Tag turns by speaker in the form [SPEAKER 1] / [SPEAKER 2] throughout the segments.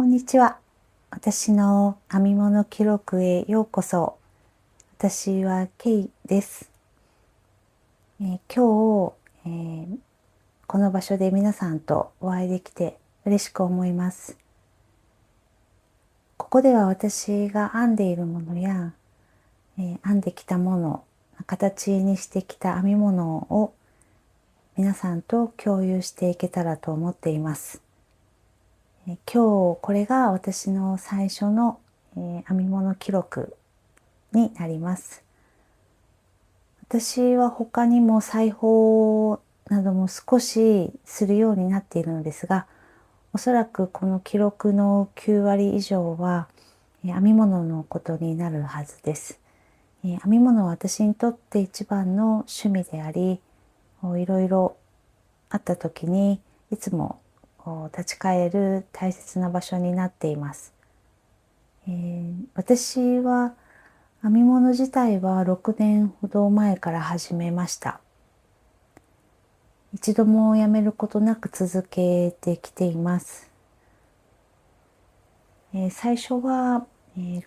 [SPEAKER 1] こんにちは。私の編み物記録へようこそ。私はケイです。今日、この場所で皆さんとお会いできて嬉しく思います。ここでは私が編んでいるものや、編んできたもの、形にしてきた編み物を皆さんと共有していけたらと思っています。今日これが私の最初の、編み物記録になります。私は他にも裁縫なども少しするようになっているのですが、おそらくこの記録の9割以上は編み物のことになるはずです。編み物は私にとって一番の趣味であり、いろいろあった時にいつも立ち返る大切な場所になっています。私は編み物自体は6年ほど前から始めました。一度もやめることなく続けてきています。最初は、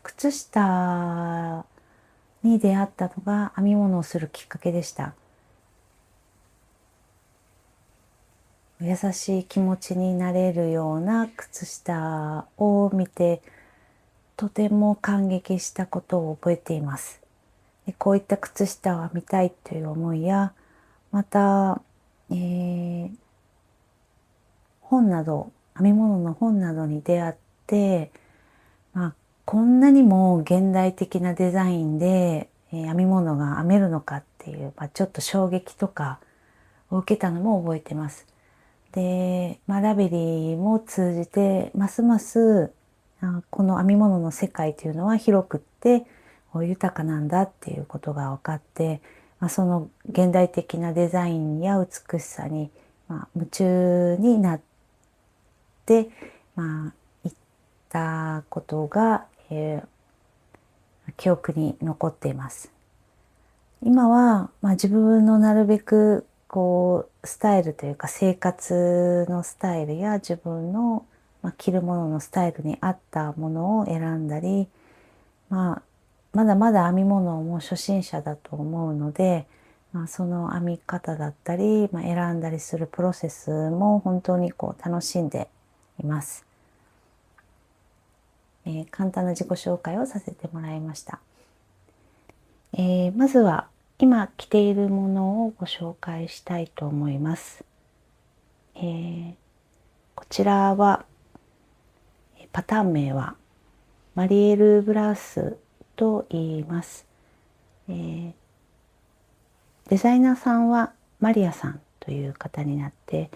[SPEAKER 1] 靴下に出会ったのが編み物をするきっかけでした。優しい気持ちになれるような靴下を見て、とても感激したことを覚えています。こういった靴下を編みたいという思いや、また、本など、編み物の本などに出会って、こんなにも現代的なデザインで、編み物が編めるのかっていう、ちょっと衝撃とかを受けたのも覚えてます。で、ラベリーも通じて、ますますこの編み物の世界というのは広くって豊かなんだっていうことが分かって、その現代的なデザインや美しさに、夢中になって、行ったことが、記憶に残っています。今は、自分のなるべくスタイルというか生活のスタイルや自分の、着るもののスタイルに合ったものを選んだり、まだまだ編み物も初心者だと思うので、その編み方だったり、選んだりするプロセスも本当に楽しんでいます。簡単な自己紹介をさせてもらいました。まずは今着ているものをご紹介したいと思います。こちらはパターン名はマリエルブラウスと言います。デザイナーさんはマリアさんという方になって、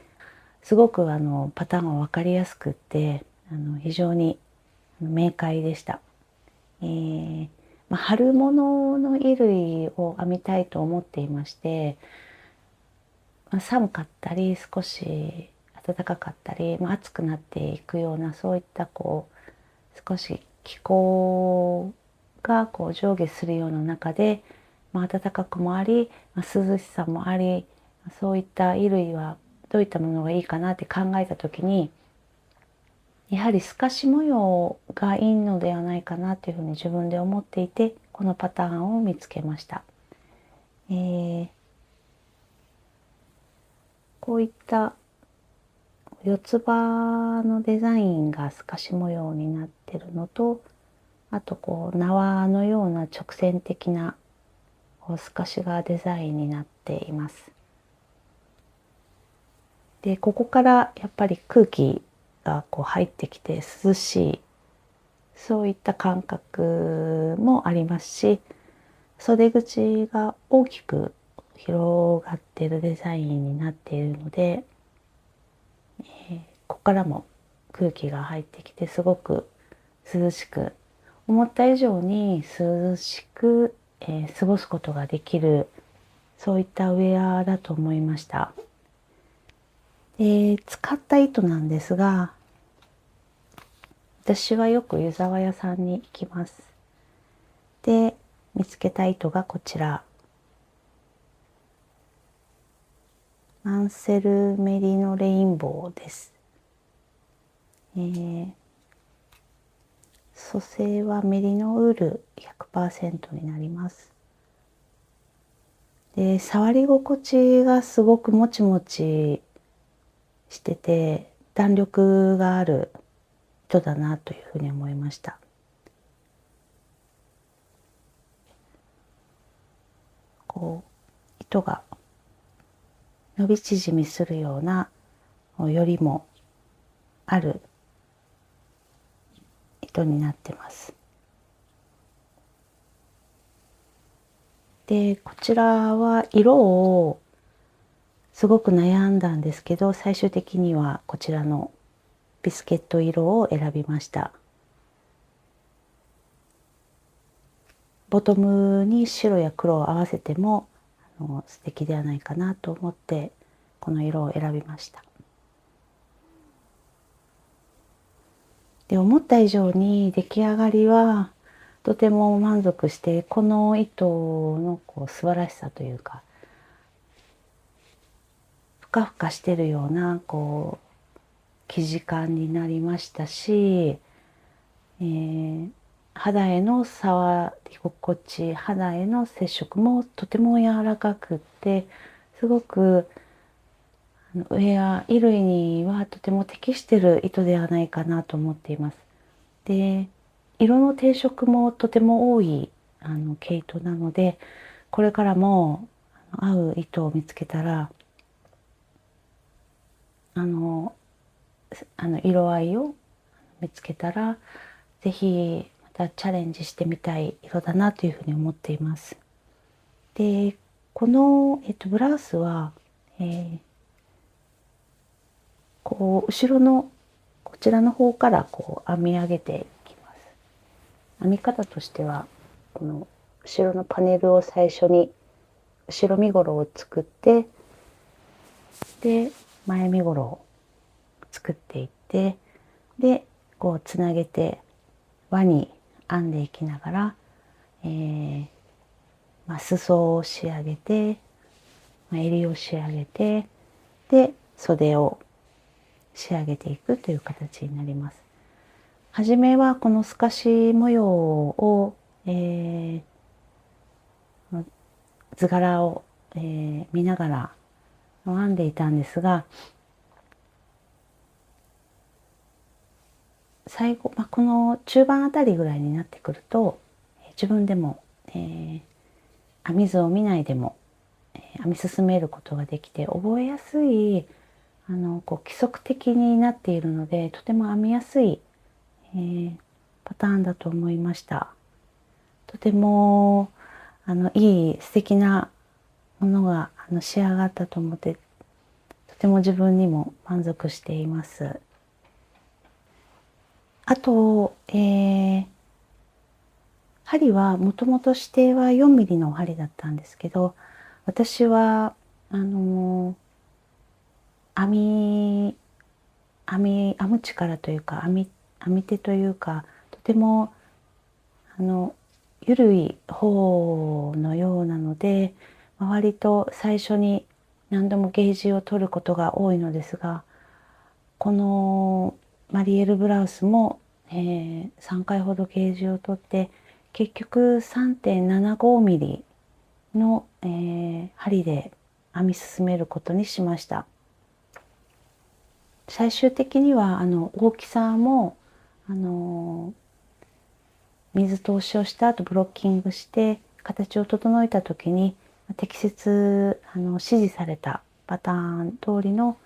[SPEAKER 1] すごくパターンが分かりやすくって非常に明快でした。春物の衣類を編みたいと思っていまして、寒かったり少し暖かかったり、暑くなっていくようなそういった少し気候が上下するような中で、暖かくもあり、涼しさもあり、そういった衣類はどういったものがいいかなって考えた時に、やはり透かし模様がいいのではないかなというふうに自分で思っていて、このパターンを見つけました。こういった四つ葉のデザインが透かし模様になってるのと、あと縄のような直線的な透かしがデザインになっています。で、ここからやっぱり空気が入ってきて涼しい、そういった感覚もありますし、袖口が大きく広がっているデザインになっているので、ここからも空気が入ってきてすごく涼しく、思った以上に涼しく、過ごすことができる、そういったウェアだと思いました。使った糸なんですが、私はよく湯沢屋さんに行きます。で、見つけた糸がこちら。マンセルメリノレインボーです。素製はメリノウール 100% になります。で、触り心地がすごくもちもちしてて弾力がある糸だなというふうに思いました。こう糸が伸び縮みするようなよりもある糸になってます。で、こちらは色をすごく悩んだんですけど、最終的にはこちらのビスケット色を選びました。ボトムに白や黒を合わせても素敵ではないかなと思ってこの色を選びました。で、思った以上に出来上がりはとても満足して、この糸の素晴らしさというか、ふかふかしてるような生地感になりましたし、肌への触り心地、肌への接触もとても柔らかくって、すごくウェア衣類にはとても適している糸ではないかなと思っています。で、色の定色もとても多い毛糸なので、これからも合う糸を見つけたら色合いを見つけたらぜひまたチャレンジしてみたい色だなというふうに思っています。で、この、ブラウスは、後ろのこちらの方から編み上げていきます。編み方としてはこの後ろのパネルを最初に後ろ身ごろを作って、で前身ごろを作っていって、でつなげて輪に編んでいきながら、裾を仕上げて、襟を仕上げて、で袖を仕上げていくという形になります。はじめはこの透かし模様を、図柄を、見ながら編んでいたんですが、最後、この中盤あたりぐらいになってくると自分でも、編み図を見ないでも、編み進めることができて覚えやすい規則的になっているので、とても編みやすい、パターンだと思いました。とてもいい素敵なものが仕上がったと思って、とても自分にも満足しています。あと、針はもともと指定は4ミリの針だったんですけど、私は編む力というか編み手というか、とても緩い方のようなので、割と最初に何度もゲージを取ることが多いのですが、このマリエルブラウスも、3回ほどゲージを取って結局 3.75 ミリの、針で編み進めることにしました。最終的には大きさも水通しをした後ブロッキングして形を整えた時に適切指示されたパターン通りの、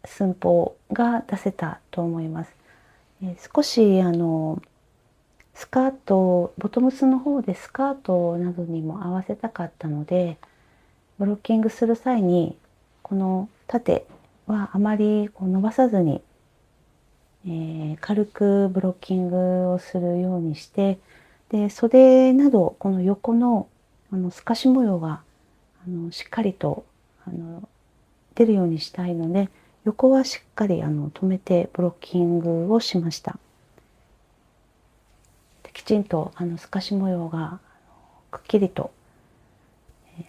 [SPEAKER 1] 寸法が出せたと思います。少しスカート、ボトムスの方でスカートなどにも合わせたかったので、ブロッキングする際にこの縦はあまり伸ばさずに、軽くブロッキングをするようにして、で袖などこの横の透かし模様がしっかりと出るようにしたいので、横はしっかり留めてブロッキングをしました。きちんと透かし模様がくっきりと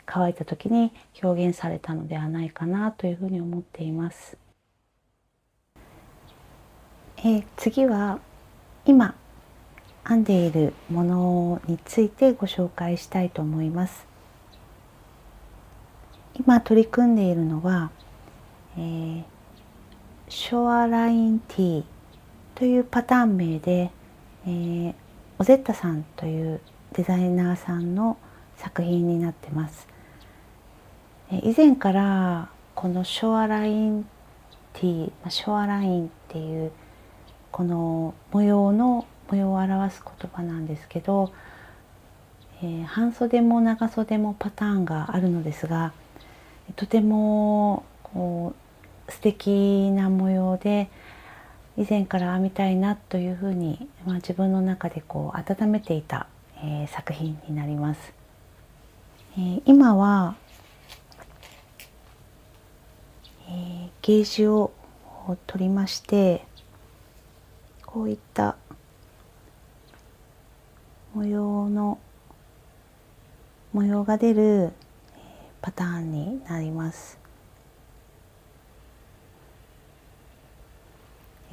[SPEAKER 1] 乾いた時に表現されたのではないかなというふうに思っています。次は今編んでいるものについてご紹介したいと思います。今取り組んでいるのは、ショアライン T というパターン名で、オゼッタさんというデザイナーさんの作品になってます。以前からこのショアライン T、ショアラインっていうこの模様を表す言葉なんですけど、半袖も長袖もパターンがあるのですが、とても素敵な模様で以前から編みたいなというふうに、自分の中で温めていた、作品になります。今は、ゲージを取りまして、こういった模様が出るパターンになります。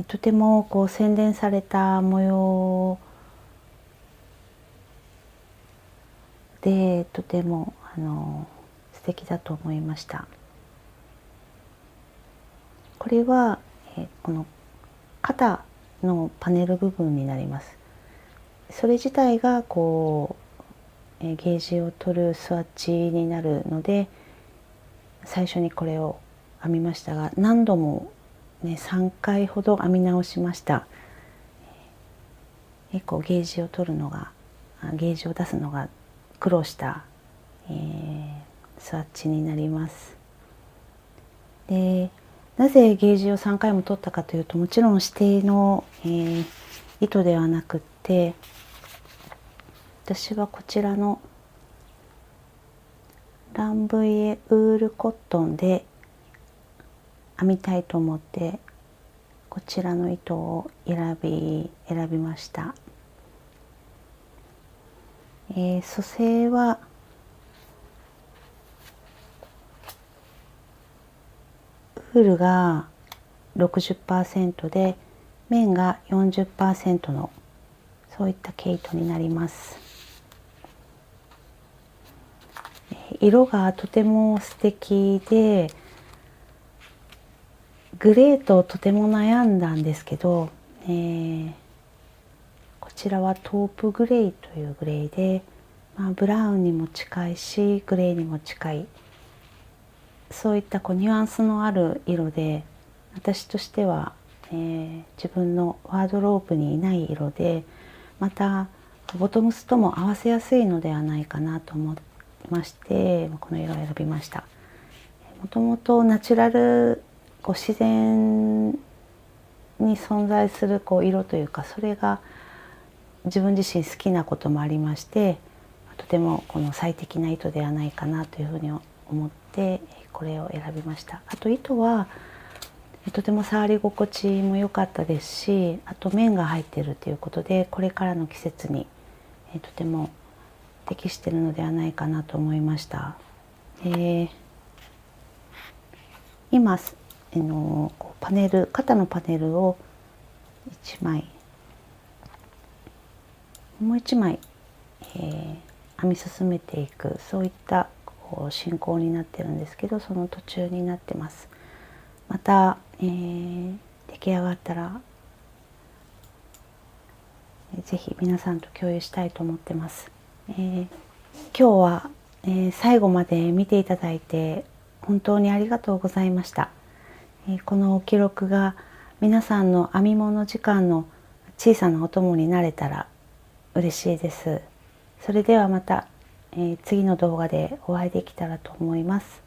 [SPEAKER 1] とても洗練された模様で、とても素敵だと思いました。これは、この肩のパネル部分になります。それ自体がゲージを取るスワッチになるので、最初にこれを編みましたが、何度も3回ほど編み直しました。結構ゲージを出すのが苦労した、スワッチになります。で、なぜゲージを3回も取ったかというと、もちろん指定の、糸ではなくって、私はこちらのランブイエウールコットンで編みたいと思って、こちらの糸を選びました。組成はウールが 60% で綿が 40% のそういった毛糸になります。色がとても素敵で、グレーととても悩んだんですけど、こちらはトープグレーというグレーで、ブラウンにも近いしグレーにも近い、そういったニュアンスのある色で、私としては、自分のワードローブにない色で、またボトムスとも合わせやすいのではないかなと思いまして、この色を選びました。もともとナチュラル自然に存在する色というか、それが自分自身好きなこともありまして、とても最適な糸ではないかなというふうに思ってこれを選びました。あと糸はとても触り心地も良かったですし、あと綿が入っているということで、これからの季節にとても適しているのではないかなと思いました。今肩のパネルを1枚もう1枚、編み進めていく、そういった進行になってるんですけど、その途中になってます。また、出来上がったらぜひ皆さんと共有したいと思ってます。今日は、最後まで見ていただいて本当にありがとうございました。この記録が皆さんの編み物時間の小さなお供になれたら嬉しいです。それではまた、次の動画でお会いできたらと思います。